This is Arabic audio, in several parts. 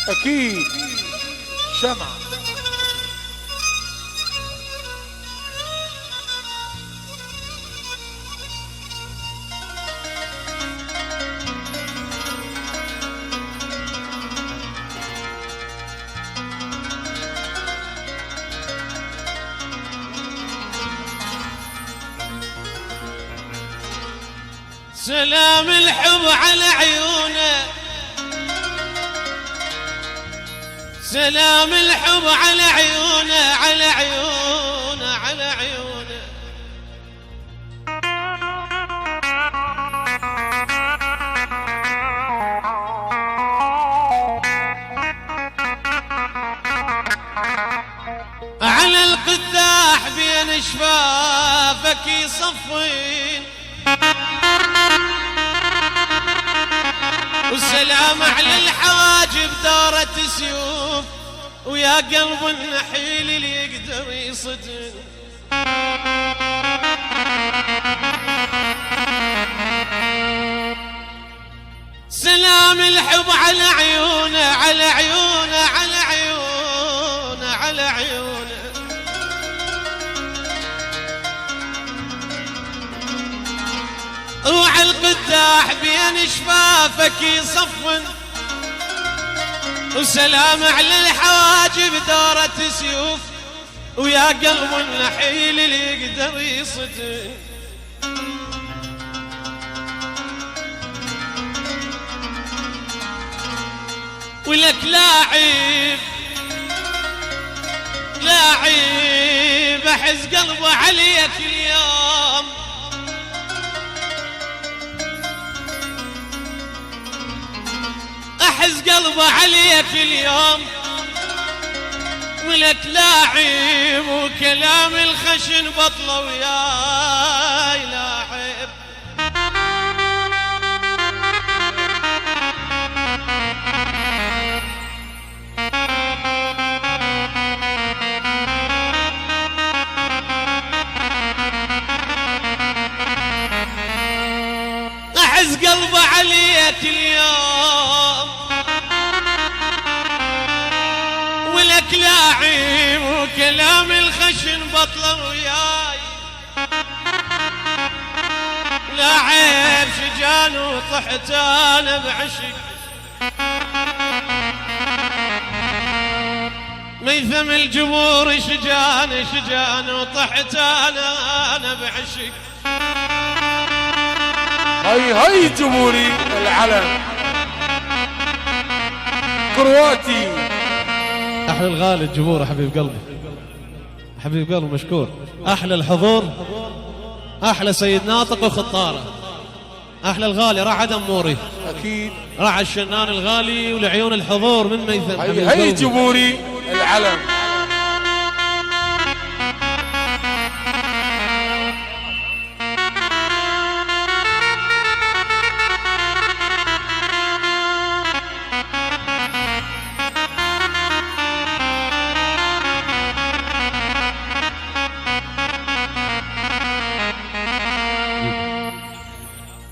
أكيد شمع. سلام الحب على عيونه، سلام الحب على عيونه، على عيونه، على عيونه. على القداح بين شفافك يصفين، والسلام على الحواجب دارت سيوف، ويا قلب النحيل اللي يقدر يصدن. سلام الحب على عيونه، على عيونه، على عيونه، على عيونه. روح القداح بين شفافك يصفن، وسلام على الحواجب دارت سيوف، ويا قلب النحيل اللي يقدر يصدن. ولك لا عيب، لا عيب احز قلبه عليك اليوم، احز قلبه عليك اليوم. ولك لا عيب وكلام الخشن بطله وياي لا عيب. احز قلبه عليك اليوم، ولك لا عيب وكلام الخشن بطله وياي لا عيب. شجان وطحت انا بعشق، ميثم الجمهور شجان، شجان وطحت انا بعشق. هاي هاي جمهوري العلم كرواتي. احلى الغالي الجمهور حبيب قلبي، حبيب قلبي مشكور. احلى الحضور، احلى سيد ناطق وخطاره، احلى الغالي رعد اموري، اكيد راعى الشنان الغالي ولعيون الحضور من ميثم. هاي هاي جمهوري العلم.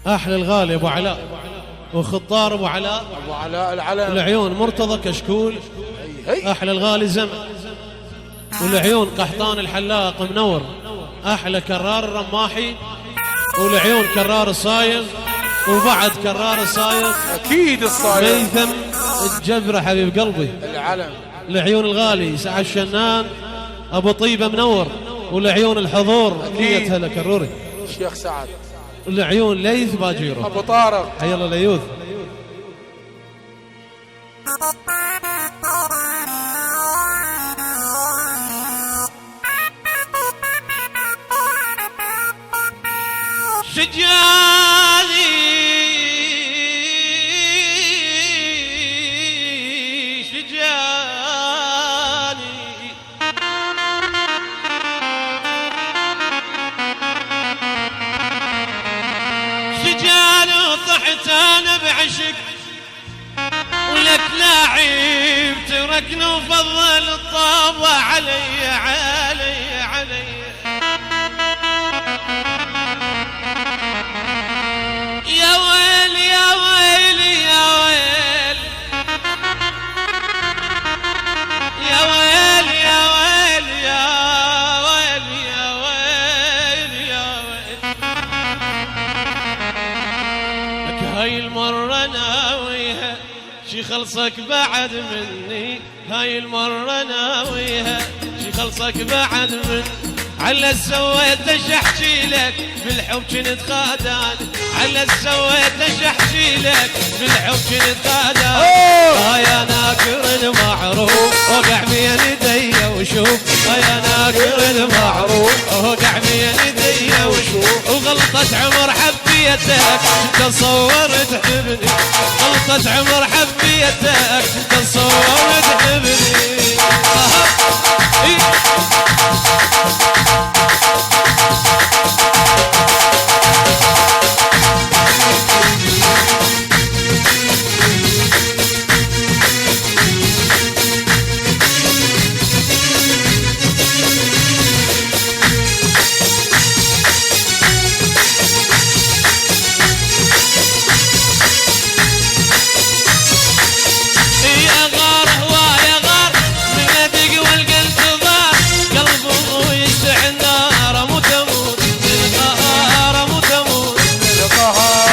احلى الغالي ابو علاء وخضار ابو علاء، ابو علاء العلم. والعيون مرتضى كشكول. هي احلى الغالي زمن، والعيون قحطان الحلاق منور. احلى كرار الرماحي، والعيون كرار الصايغ، وبعد كرار الصايغ اكيد الصايغ ميثم الجبره حبيب قلبي العلم. العيون الغالي سعد الشنان ابو طيبه منور، والعيون الحضور نية هلا كروري الشيخ سعد، والعيون ليث باجيرو ابو طارق. حي الله ليوث. شجاني شجاني شجاني وطحت انا بعشق هاي المرة ناويها شي خلصك بعد مني، هاي المرة ناويها شي خلصك بعد مني. على سويت ايش احكي لك بالحب كنت خادان، على سويت ايش احكي لك بالحب كنت خادان. يا ناكر المعروف وقع بين يدي وشوف، يا ناكر المعروف وقع بين يدي وشوف. وغلطة عمر حبيتك تصور تحبني، غلطة عمر حبيتك تصور تحبني.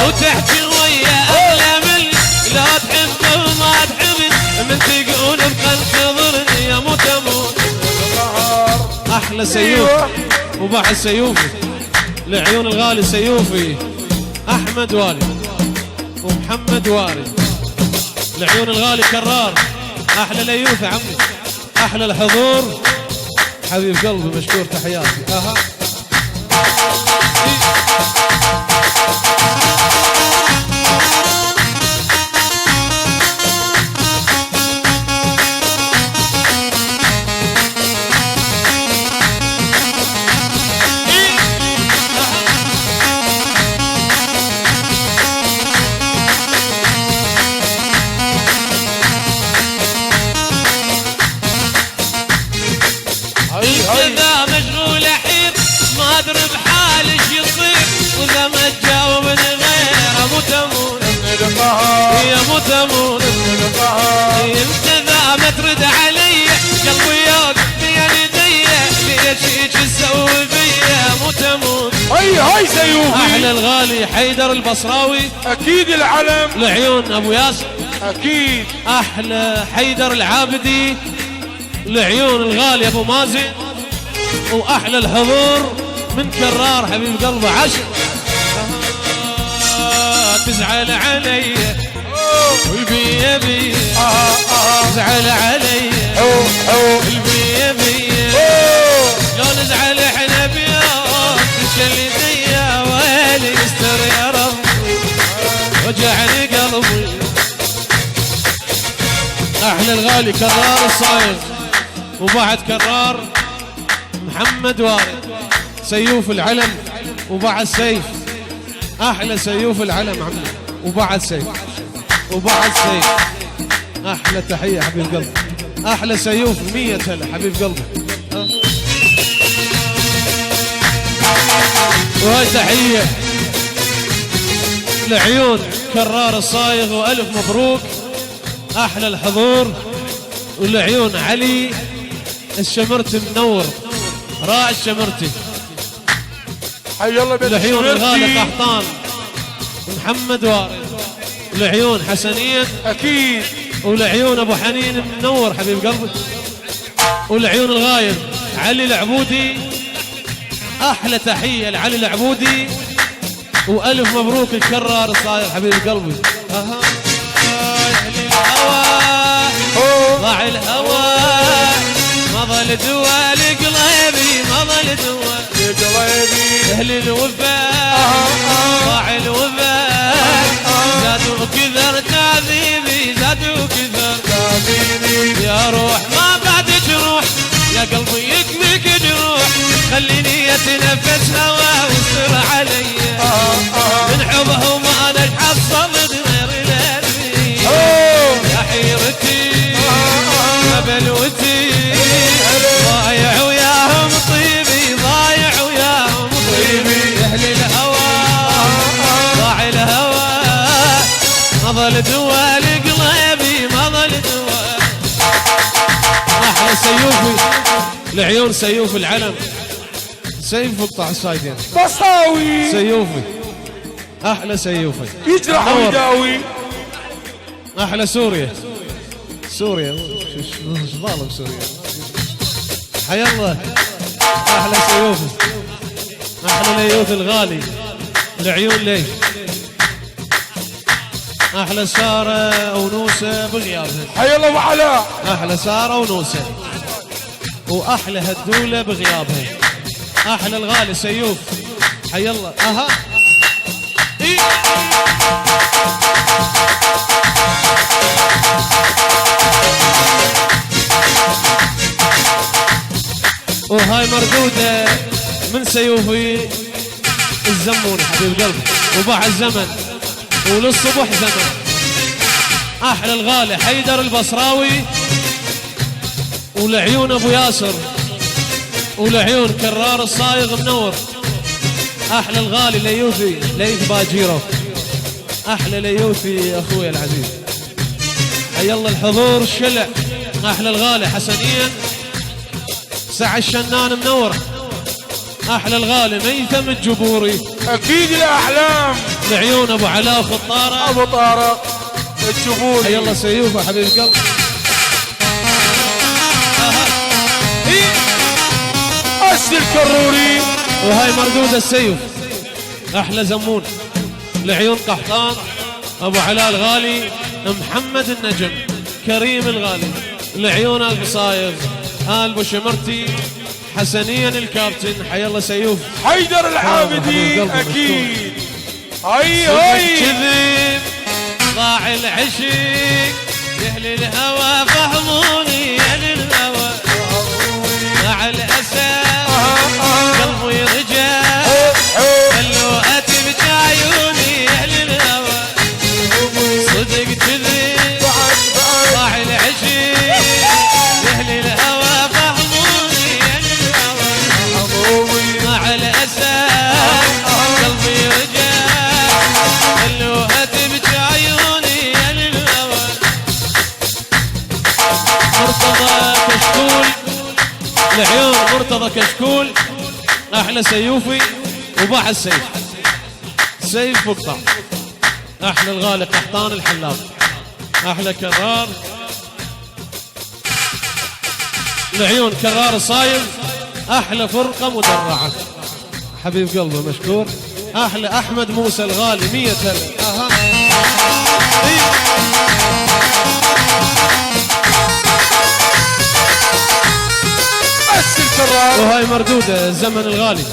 وتحكي ويا أغلى مني لا تحب وما تحبني، من تقول بقلب ضرني يا موت اموت. احلى سيوف وبعد سيوفي لعيون الغالي سيوفي احمد والي ومحمد والي، لعيون الغالي كرار. احلى ليوف يا عمي، احلى الحضور حبيب قلبي مشكور تحياتي. إذا مشغول أحير ما أدري بحالي ايش يصير، وإذا ما تجاوبني غير أموت أموت يا موت أموت. أنت إذا ما ترد علي قلبي يوقف بين يدي، ليش هيك تسوي فيا موت أموت. هاي سيوفي أحلى الغالي حيدر البصراوي أكيد العلم لعيون أبو ياسر، أكيد. أحلى حيدر العابدي لعيون الغالي أبو مازن، واحلى الحضور من كرار حبيب قلبه عشق. تزعل علي والبي بي تزعل علي والبي بي، لو نزعل احنا بيوم تشلي ديا ويلي يستر يا ربي وجعني قلبي. احلى الغالي كرار الصايغ وبعد كرار محمد وارد سيوف العلم وبعد سيف. احلى سيوف العلم عمي وبعد سيف وبعد سيف. احلى تحيه حبيب قلبي، احلى سيوف 100 هلا حبيب قلبي. وهي تحيه لعيون كرار الصايغ والف مبروك. احلى الحضور ولعيون علي الشمرتي منور راعي الشمرتي، حي الله بيت لعيون الغالي الشمرتي قحطان محمد وارد، ولعيون حسنين أكيد، ولعيون ابو حنين منور حبيب قلبي، ولعيون الغايب علي العبودي. احلى تحيه لعلي العبودي والف مبروك الكرار الصاير حبيب قلبي. ضاع الهوى ما ظل دوا لقلبي ما ظل دوا لقلبي اهل الوفاء ضاع الوفاء زادوا كثر تعذيبي زادوا كثر تعذيبي. يا روح ما بعدك روح يا قلبي يكفيك جروح خليني اتنفس هوا واستر علي من حبه وما انا حصلت غير القلبي. يا حيرتي يا بلوتي ضايع وياهم طيبي ضايع وياهم طيبي. اهل الهوى ضاع الهوى ما ظل دوا لقلبي ما ظل دوا. احلى سيوفي لعيون سيوف العلم سيف اقطع الصايدين بصاوي سيوفي احلى سيوفي يجرح نور. ويداوي. احلى سوريا. سوريا ايش ظالم سوريا. حي الله. احلى سيوفي. احلى ليوث الغالي. العيون ليش. احلى ساره ونوسه بغيابها. حي الله ابو علاء. احلى ساره ونوسه. واحلى هدوله بغيابها. احلى الغالي سيوف. حي الله. اها إيه. وهاي مردودة من سيوفي الزمون حبيب قلبي وباع الزمن وللصبح زمن. احلى الغالي حيدر البصراوي ولعيون ابو ياسر ولعيون كرار الصايغ منور. احلى الغالي ليوثي ليث باجيرو. احلى ليوثي اخوي العزيز. حي الله الحضور الشلع. احلى الغالي حسنين سعى الشنان منور. احلى الغالي ميثم الجبوري. اكيد الاحلام. لعيون ابو علاء خطاره ابو طارق الجبوري. حي الله سيوفه حبيب قلب. اسد الكروري. وهاي مردود السيف. احلى زمون لعيون قحطان ابو علاء الغالي محمد النجم كريم الغالي. لعيون القصايغ آل بوشمرتي حسنين الكابتن. حي الله سيوف. حيدر العابدي اكيد. هاي هاي كذب ضاع العشق يهل الهوى فهموني يهل الهوى مع الاسى قلبي يرجع خلوا اتي بعيوني يهل الهوى صدق كذب ضاع العشق يهل الهوى فهموني يهل الهوى مع الاسى قلبي يرجع خلوا اتي بعيوني يهل الهوى. مرتضى كشكول العيون مرتضى كشكول. احلى سيوفي وباع السيف. سيف مقطع. احلى الغالي قحطان الحلاق. احلى كرار العيون كرار الصايغ. احلى فرقه مدرعه حبيب قلبه مشكور. احلى احمد موسى الغالي 100 اها اسد الكرار. وهاي مردوده الزمن الغالي.